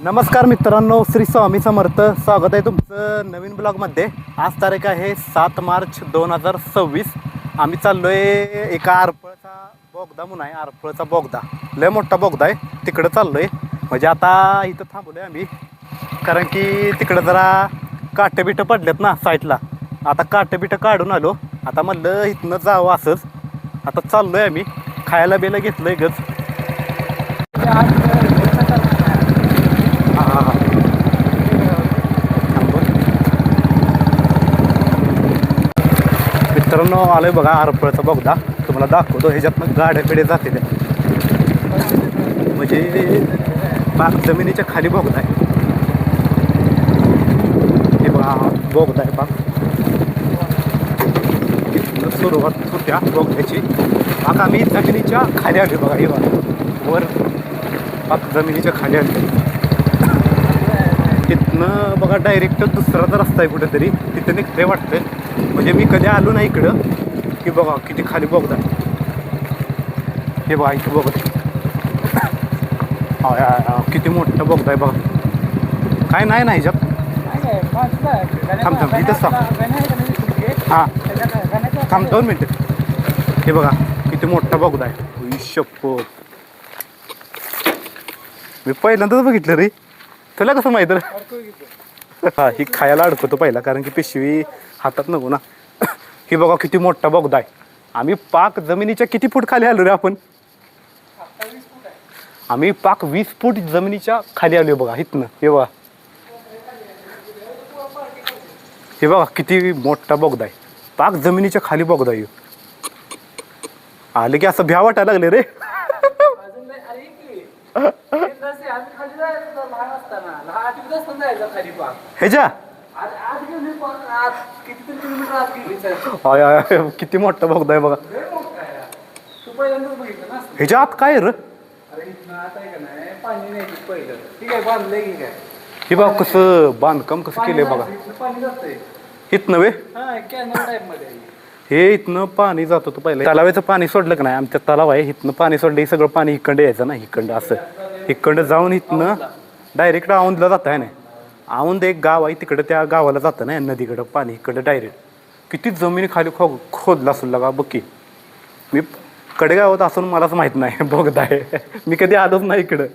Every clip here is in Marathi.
नमस्कार मित्रांनो, श्री स्वामी समर्थ. स्वागत आहे तुमचं नवीन ब्लॉगमध्ये. आज तारीख आहे 7 मार्च 2026. आम्ही चाललो आहे एका आरपळचा बोगदा म्हणून आहे. आरपळचा बोगदा लय मोठा बोगदा आहे, तिकडं चाललो आहे. म्हणजे आता इथं थांबलो आहे आम्ही, कारण की तिकडं जरा काटे बिटं पडलेत ना साईडला. आता काटे बिटं काढून आलो. आता म्हणलं इथनं जावं असंच. आता चाललो आहे आम्ही. खायला बिलं घेतलं आहे गज. मित्रांनो, आलोय बघा आरपळचा बोगदा. तुम्हाला दाखवतो. ह्याच्यातनं गाड्या पिढे जाते त्या, म्हणजे बाग जमिनीच्या खाली बोगदा आहे. हे बघा बोगदा आहे बाग. इथनं सुरुवात होत्या बोगद्याची. बाग आम्ही जमिनीच्या खाली आली बघा. हे बघा वर बाग जमिनीच्या खाली आली. तिथनं बघा डायरेक्ट दुसरा रस्ता आहे कुठेतरी, तिथं निघते वाटतं. म्हणजे मी कधी आलो नाही इकडं. की बघा किती खाली बोगदा. हे बघा इथं बोगदा. किती मोठं बोगदा आहे बघा. काय नाही ना ह्याच्यात. थांब इथंच थांब. हां थांब 2 मिनटं. हे बघा किती मोठा बोगदा आहे. शप्पथ, मी पहिल्यांदाच बघितलं रे. तुला कसं माहीत रे? हा, ही खायला अडकवतो पहिला, कारण की पिशवी हातात नको ना. ही बघा किती मोठा बोगदा आहे. आम्ही पाक जमिनीच्या किती फूट खाली आलो रे आपण? आम्ही पाक 20 फूट जमिनीच्या खाली आलो बघा इथनं. हे बघा, हे बघा किती मोठा बोगदा आहे. पाक जमिनीच्या खाली बोगदा आहे. आले की असं भ्या वाटायला लागले रे. ह्याच्या किती मोठा बोगदा आहे बघा. ह्याच्या आत काय र? हे बघा कसं बांधकाम कसं केलंय बघा. इथनं वे हे इथनं पाणी जात होतं पहिलं. तलावाचं पाणी सोडलं का नाही, आमच्या तलाव आहे. इथनं पाणी सोडलं, हे सगळं पाणी इकडं यायचं ना. इकडं असं इकडं जाऊन इथनं डायरेक्ट औंधला जातं आहे ना. औंध एक गाव आहे, तिकडं त्या गावाला जातं ना नदीकडं पाणी. इकडं डायरेक्ट किती जमिनी खाली खोदला असेल लगा बघ. मी कडेगावात असून मलाच माहित नाही बोगदा आहे. मी कधी आलोच नाही इकडं.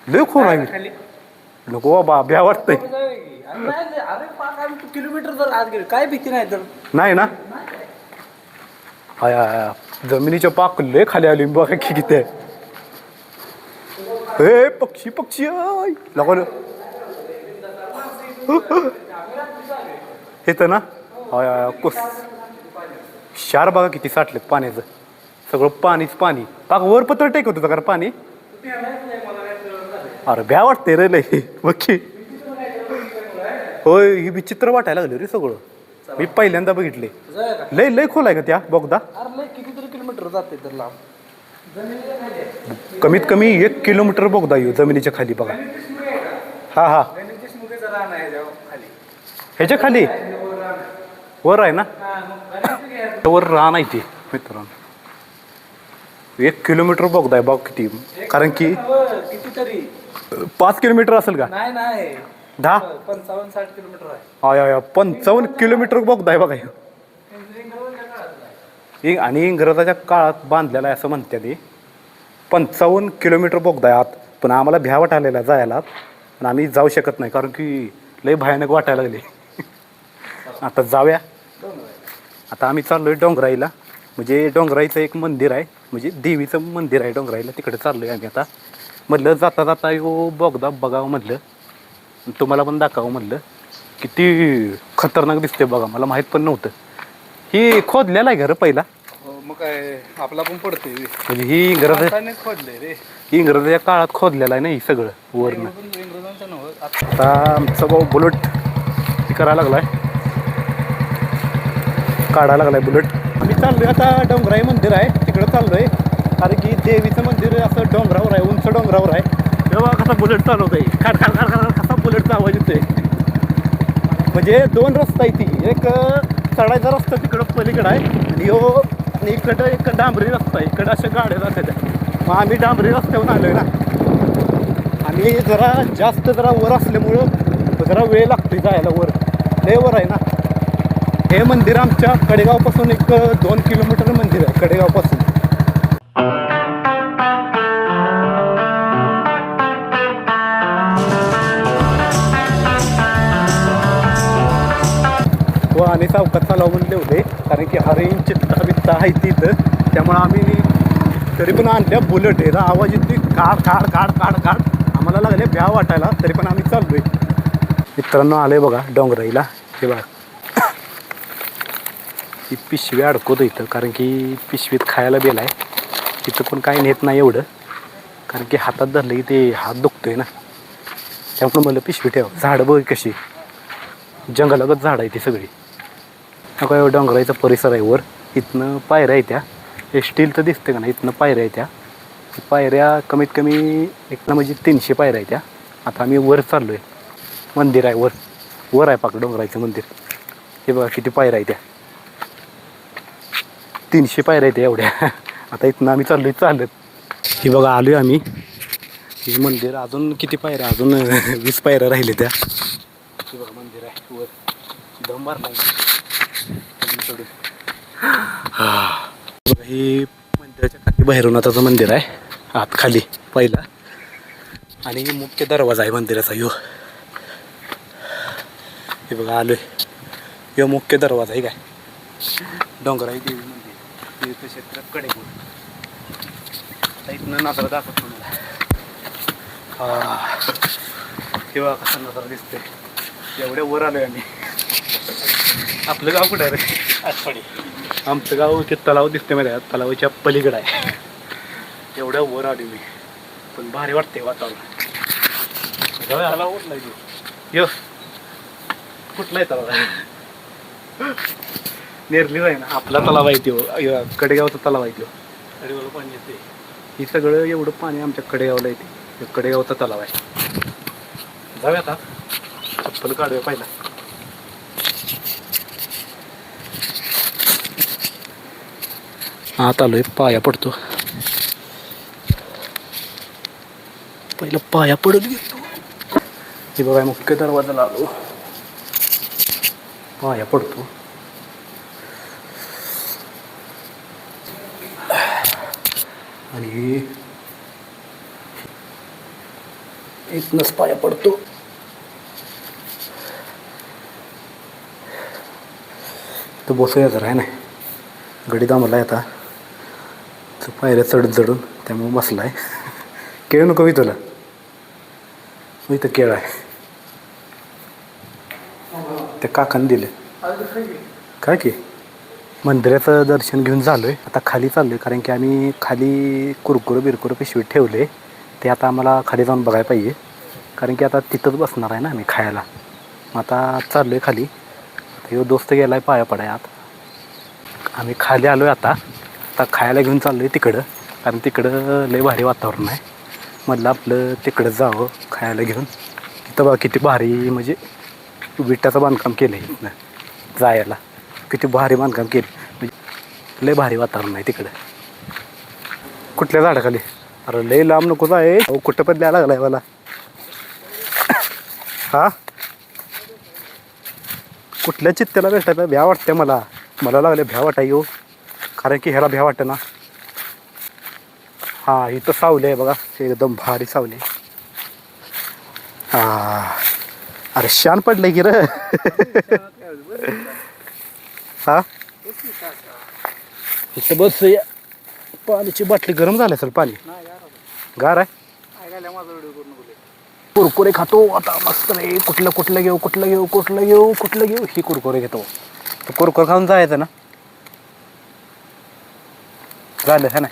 लय खोल आहे. नको बाबा, भ्या वाटतंय. किलोमीटर काय भीती नाही तर नाही ना. जमिनीच्या पाक लय खाली आली बघा की किती आहे. हे पक्षी पक्षी लागलं हे तर ना. शार बघा किती साठलेत पाण्याचं. सगळं पाणीच पाणी. पाक वर पत्र टेकत होतं कारण पाणी. अरे भ्या वाटते रे लय बघी. होय, ही विचित्र वाटायला लागले रे सगळं. मी पहिल्यांदा बघितले. लय लय खोल आहे का त्या बोगदा? कितीतरी किलोमीटर जाते तर लांब. कमीत कमी 1 किलोमीटर बोगदा येऊ जमिनीच्या खाली बघा. हा हा, ह्याच्या खाली वर आहे ना. वर रान आहे ते मित्रांनो. 1 किलोमीटर बोगदा आहे बघ किती. कारण की 5 किलोमीटर असेल का? नाही 10 55-60 किलोमीटर आहे. 55 किलोमीटर बोगदा आहे बघा. आणि इंग्रजाच्या काळात बांधलेला आहे असं म्हणते ते. 55 किलोमीटर बोगदा आहे आत. पण आम्हाला भ्या वाटायला जायला, पण आम्ही जाऊ शकत नाही कारण की लय भयानक वाटायला लागले. आता जाऊया. आता आम्ही चाललोय डोंगराईला. म्हणजे डोंगराईचं एक मंदिर आहे, म्हणजे देवीचं मंदिर आहे डोंगराईला. तिकडे चाललोय आम्ही आता. म्हटलं जाता जाता यो बोगदा बघावं म्हटलं, तुम्हाला पण दाखवावं म्हटलं. किती खतरनाक दिसते बघा. मला माहीत पण नव्हतं. ही खोदलेला आहे घर पहिला. मग काय आपला पण पडते. म्हणजे ही खोदले रे. इंग्रजाच्या काळात खोदलेला आहे ना ही सगळं वरनं. आता आमचा भाऊ बुलेट हे करायला लागलाय, काढायला लागलाय बुलेट. आम्ही चाललोय आता. डोंगराई मंदिर आहे तिकडं चाललोय, कारण की देवीचं मंदिर असं डोंगरावर आहे, उंच डोंगरावर आहे. तेव्हा कसा बुलेट चालवत आहे, खाड खाड खाड खाड कसा बुलेटचा आवाज येतोय. म्हणजे 2 रस्ता आहे ती. एक चढायचा रस्ता तिकडं पलीकडं आहे, आणि इकडं एक डांबरी रस्ता आहे. इकडं अशा गाड्या जातात. मग आम्ही डांबरी रस्त्यावरून आलोय ना. आणि जरा जास्त जरा वर असल्यामुळं जरा वेळ लागतोय जायला वर. लय वर आहे ना. हे मंदिर आमच्या कडेगावपासून एक 2 किलोमीटर मंदिर आहे कडेगावपासून. व आणि सावकात चालावं म्हणले होते कारण की हरिण चित्ता बित्ता आहे तिथं. त्यामुळं आम्ही तरी पण आणल्या बुलेट आहे. आवाज येते काढ काढ काढ काढ काढ. आम्हाला लागले भ्या वाटायला तरी पण आम्ही चाललोय. मित्रांनो आलोय बघा डोंगराईला. हे बघा ही पिशवी अडकवतो इथं कारण की पिशवीत खायला बेलाय. तिथं पण काही नेत नाही एवढं कारण की हातात धरलं की ते हात दुखतोय ना. त्यामुळे मला पिशवी ठेव. झाडं बघ कशी जंगलागत झाड आहे ती सगळी. काय डोंगराईचा परिसर आहे वर. इथनं पायऱ्या आहेत त्या. हे स्टील तर दिसते का ना. इथनं पायऱ्या आहेत त्या. पायऱ्या कमीत कमी एक ना म्हणजे 300 पायऱ्या आहेत त्या. आता आम्ही वर चाललो आहे. मंदिर आहे वर. वर आहे पाक डोंगराईचं मंदिर. हे बघा किती पायऱ्या आहेत त्या. 300 पायऱ्या आहेत एवढ्या. आता इथनं आम्ही चाललो आहे चालत. हे बघा आलो आहे आम्ही. हे मंदिर अजून किती पायऱ्या अजून 20 पायऱ्या राहिले त्या. हे बघा मंदिर आहे वर. दम मारला सोडून. हे मंदिराच्या खाली भैरवनाथाचं मंदिर आहे. आत खाली पहिला. आणि मुख्य दरवाजा आहे मंदिराचा ह्यो. हे बघा आलोय. ह्यो मुख्य दरवाजा आहे काय. डोंगराई देवी मंदिर तीर्थक्षेत्र कडेगाव. आता इथनं नजरा दाखवतो मला. हे बघा कसा नजरा दिसतोय. एवढ्या वर आलोय आम्ही. आपलं गाव कुठं आहे रे. आटपाडी. आमचं गाव ते तलाव दिसते मला. तलावाच्या पलीकडे आहे. एवढ्या वर आली मी पण भारी वाटते वातावरण. तलाव कुठला आहे यो. कुठला आहे तलाव. नेरलीच आहे ना. आपला तलाव आहे तो. कडेगावचा तलाव आहे तो. कडेगावला पाणी येते. हे सगळं एवढं पाणी आमच्या कडेगावला येते. कडेगावचा तलाव आहे. जाऊया आता. चप्पल काढूया पहिला. आत आलोय. पाया पडतो पहिला. पाया पडत गेलो. हे बघा मुख्य दरवाजाला आलो. पाया पडतो. आणि इथनंच पाया पडतो. तो बसूया जरा आहे ना. गडी दामला आता. तो पायऱ्या चढत चढून त्यामुळे बसलाय. केळ नको तुला. इथं केळ आहे. त्या काकाने दिले काय की. मंदिराचं दर्शन घेऊन झालोय. आता खाली चाललोय कारण की आम्ही खाली कुरकुरं बिरकुरं पिशवीत ठेवले. ते आता आम्हाला खाली जाऊन बघायला पाहिजे कारण की आता तिथंच बसणार आहे ना आम्ही खायला. मग आता चाललोय खाली. ह्यो दोस्त गेलाय पाया पडाय आत. आम्ही खाली आलोय आता खायला घेऊन चाललोय तिकडं कारण तिकडं लय भारी वातावरण आहे. म्हटलं आपलं तिकडं जावं खायला घेऊन. तिथं बघा किती भारी म्हणजे विटाचं बांधकाम केलं आहे इथनं जायला. किती भारी बांधकाम केलं म्हणजे लय भारी वातावरण आहे तिकडं. कुठल्या झाडाखाली. अरे लय लांब नकोच आहे. अहो कुठं पण द्यायला लागलाय मला. हा कुठल्या चित्त्याला भेटायला भ्या वाटते मला. मला लागले भ्या वाटाय येऊ कारण की ह्याला भ्या वाटतं ना. हां इथं सावली आहे बघा. एकदम भारी सावली. हां अरे शान पडलंय की रे. हा इथं बस. पाण्याची बाटली गरम झाली असेल. पाणी गार आहे. कुरकुरे खातो आता मस्त रे. कुठलं घेऊ कुठलं घेऊ कुठलं घेऊ कुठलं घेऊ. ही कुरकुरे घेतो. तर कुरकुर खाऊन जायचं ना. झालं है ना.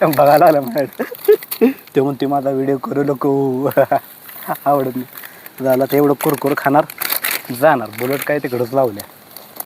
बघायला आलं मॅड. ते म्हणते माझा व्हिडिओ करू नको. आवडत नाही. झालं तर एवढं कुरकुर खाणार जाणार. बुलेट काय तिकडंच लावल्या.